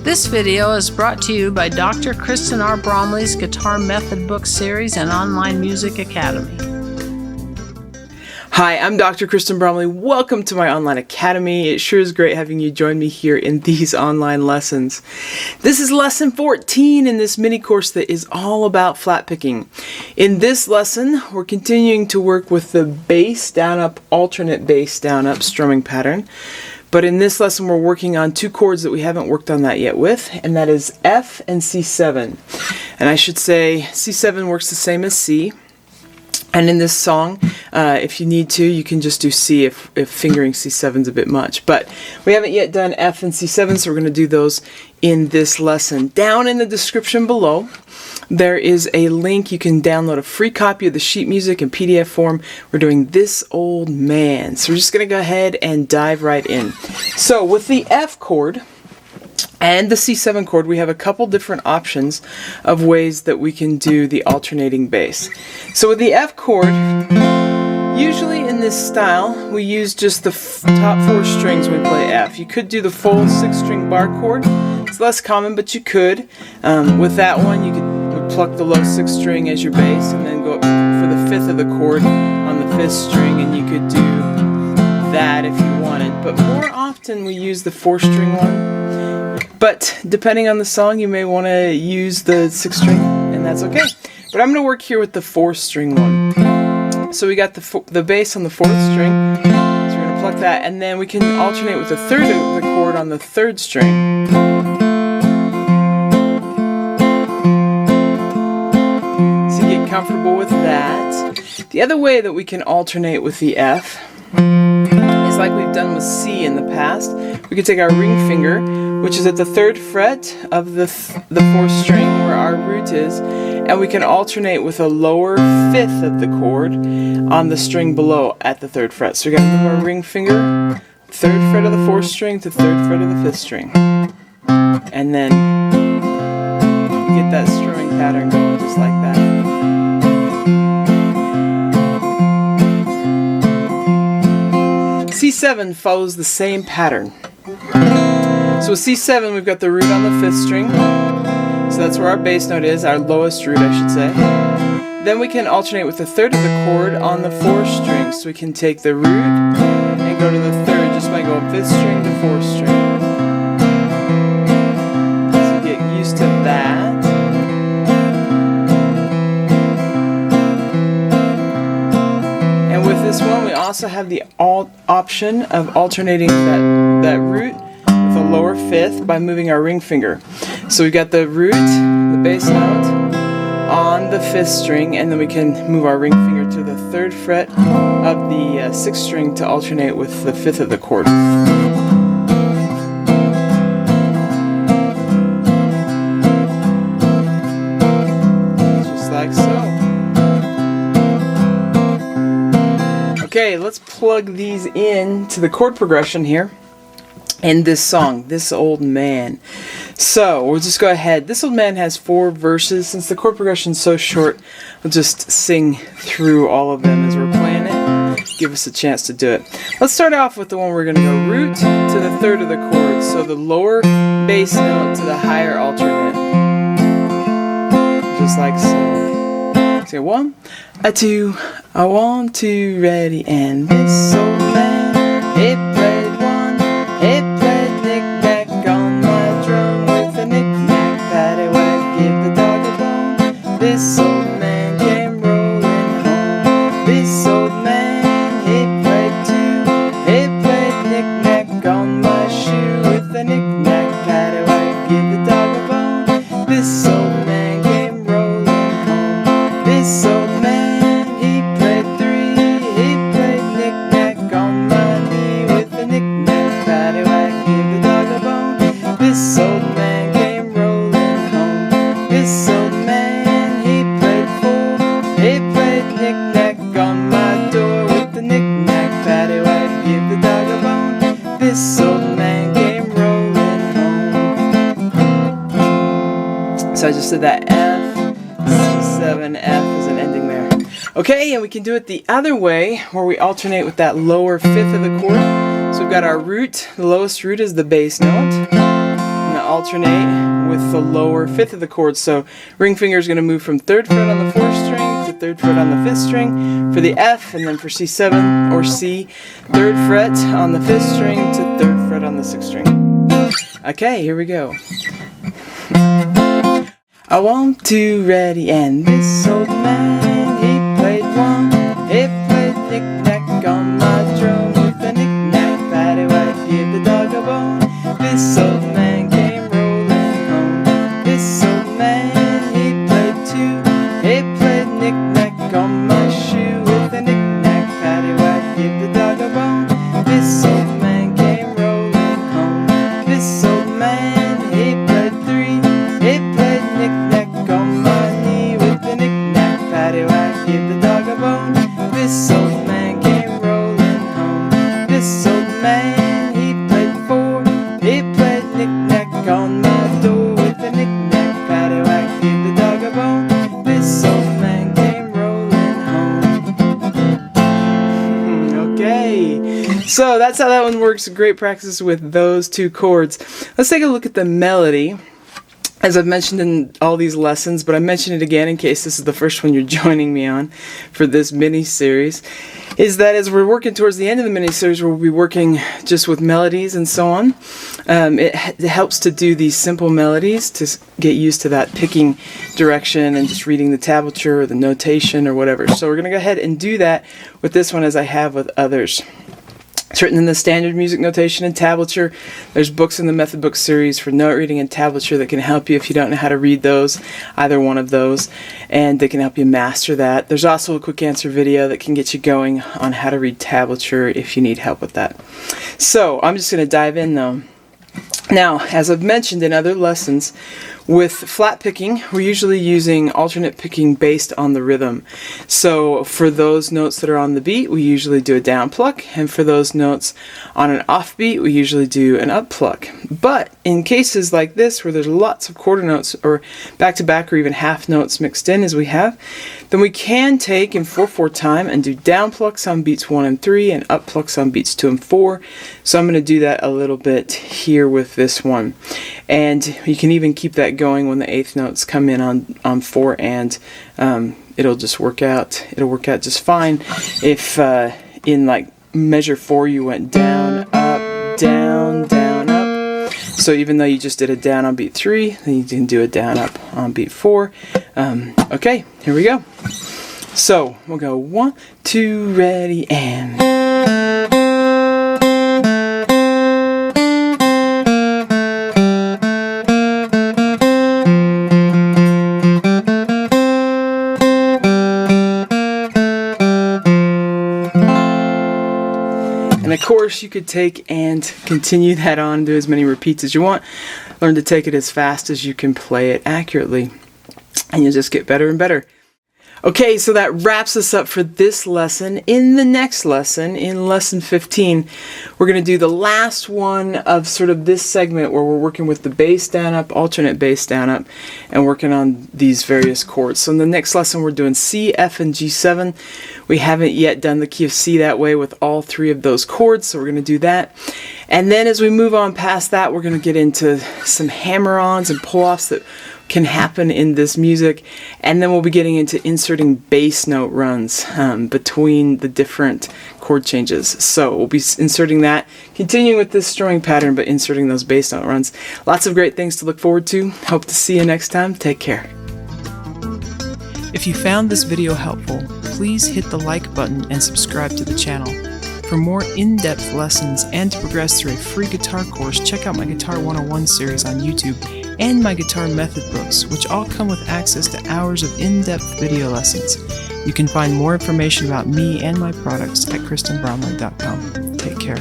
This video is brought to you by Dr. Kristen R. Bromley's Guitar Method Book Series and Online Music Academy. Hi, I'm Dr. Kristen Bromley. Welcome to my online academy. It sure is great having you join me here in these online lessons. This is lesson 14 in this mini course that is all about flat picking. In this lesson, we're continuing to work with the bass down up, alternate bass down up strumming pattern. But in this lesson, we're working on two chords that we haven't worked on that yet with, and that is F and C7. And I should say C7 works the same as C. And in this song, if you need to, you can just do C if fingering C7 is a bit much. But we haven't yet done F and C7, so we're going to do those in this lesson. Down in the description below, there is a link. You can download a free copy of the sheet music in PDF form. We're doing This Old Man. So we're just going to go ahead and dive right in. So with the F chord and the C7 chord, we have a couple different options of ways that we can do the alternating bass. So with the F chord, usually in this style, we use just the top four strings when we play F. You could do the full 6-string bar chord. It's less common, but you could. With that one, you could pluck the low 6th string as your bass and then go up for the 5th of the chord on the 5th string, and you could do that if you wanted. But more often we use the 4-string one. But depending on the song, you may want to use the 6th string, and that's okay. But I'm going to work here with the 4th-string one. So we got the bass on the 4th string, so we're going to pluck that, and then we can alternate with the 3rd of the chord on the 3rd string. So get comfortable with that. The other way that we can alternate with the F is like we've done with C in the past. We could take our ring finger, which is at the 3rd fret of the 4th string where our root is, and we can alternate with a lower 5th of the chord on the string below at the 3rd fret. So we're going to move our ring finger, 3rd fret of the 4th string to 3rd fret of the 5th string. And then get that strumming pattern going just like that. C7 follows the same pattern. So with C7, we've got the root on the 5th string. So that's where our bass note is, our lowest root, I should say. Then we can alternate with the 3rd of the chord on the 4th string. So we can take the root and go to the 3rd just by going 5th string to 4th string. So get used to that. And with this one, we also have the option of alternating that root with a lower 5th by moving our ring finger. So we've got the root, the bass note, on the 5th string, and then we can move our ring finger to the 3rd fret of the 6th string to alternate with the 5th of the chord. Just like so. Okay, let's plug these in to the chord progression here in this song, This Old Man. So we'll just go ahead. This Old Man has 4 verses. Since the chord progression is so short, we'll just sing through all of them as we're playing it. Give us a chance to do it. Let's start off with the one we're going to go root to the 3rd of the chord. So the lower bass note to the higher alternate. Just like so. Say 1, a 2, a 1, 2, ready, and this old man, he played 1, he played knick-knack on my drum with a knick-knack, paddywhack, give the dog a bone. This old man came rolling home. This old man, he played 2, he played knick-knack on my shoe with a knick-knack, paddywhack, give the dog a bone. This old man came rolling home. This old man, he played 3, he played knick-knack on my knee with a knick-knack, paddywhack, give the dog a bone. This old man came rolling home. This old man, he played 4, he played knick-knack on my door with the knick-knack, paddywhack, give the dog a bone. This old man came rolling home. So I just did that F, C7, F is an ending there. Okay, and we can do it the other way, where we alternate with that lower 5th of the chord. So we've got our root, the lowest root is the bass note. And the alternate with the lower fifth of the chord. So ring finger is going to move from 3rd fret on the 4th string to 3rd fret on the 5th string for the F, and then for C7 or C, 3rd fret on the 5th string to 3rd fret on the 6th string. Okay, here we go. I want to ready, and this old man, he played one, he played knick-knack on my drum with a knick-knack, paddywhack, give the dog a bone. This old man came rolling home. This old man, he played two, he played knick-knack on my shoe with a knick-knack, paddywhack, give the dog a bone. This old man came rolling home. This old man, he played three, he played knick-knack on my knee with a knick-knack, paddywhack, give the dog a bone. This old man came rolling home. This old man, he played four, he played knick-knack on my door with a knick-knack, paddywhack, give the dog a bone. This old man came rolling home. Okay, so that's how that one works. Great practice with those two chords. Let's take a look at the melody. As I've mentioned in all these lessons, but I mention it again in case this is the first one you're joining me on for this mini-series, is that as we're working towards the end of the mini-series, we'll be working just with melodies and so on. It helps to do these simple melodies to get used to that picking direction and just reading the tablature or the notation or whatever. So we're going to go ahead and do that with this one as I have with others. It's written in the standard music notation and tablature. There's books in the method book series for note reading and tablature that can help you if you don't know how to read those, either one of those, and they can help you master that. There's also a quick answer video that can get you going on how to read tablature if you need help with that. So I'm just going to dive in though. Now, as I've mentioned in other lessons, with flat picking, we're usually using alternate picking based on the rhythm. So for those notes that are on the beat, we usually do a down pluck, and for those notes on an off beat, we usually do an up pluck. But in cases like this, where there's lots of quarter notes or back-to-back or even half notes mixed in as we have, then we can take in 4/4 time and do down plucks on beats 1 and 3 and up plucks on beats 2 and 4. So I'm going to do that a little bit here with this one. And you can even keep that going when the 8th notes come in on 4, and it'll just work out. It'll work out just fine if in like measure 4 you went down, up, down, down, up. So even though you just did a down on beat 3, then you can do a down up on beat 4. Okay, here we go. So we'll go 1, 2, ready, and. And of course you could take and continue that on, do as many repeats as you want. Learn to take it as fast as you can play it accurately, and you'll just get better and better. Okay, so that wraps us up for this lesson. In the next lesson, in lesson 15, we're going to do the last one of sort of this segment where we're working with the bass down up, alternate bass down up, and working on these various chords. So in the next lesson, we're doing C, F, and G7. We haven't yet done the key of C that way with all 3 of those chords, so we're going to do that. And then as we move on past that, we're going to get into some hammer-ons and pull-offs that can happen in this music, and then we'll be getting into inserting bass note runs between the different chord changes. So we'll be inserting that, continuing with this strumming pattern, but inserting those bass note runs. Lots of great things to look forward to. Hope to see you next time. Take care. If you found this video helpful, please hit the like button and subscribe to the channel. For more in-depth lessons and to progress through a free guitar course, check out my Guitar 101 series on YouTube and my guitar method books, which all come with access to hours of in-depth video lessons. You can find more information about me and my products at KristenBromley.com. Take care.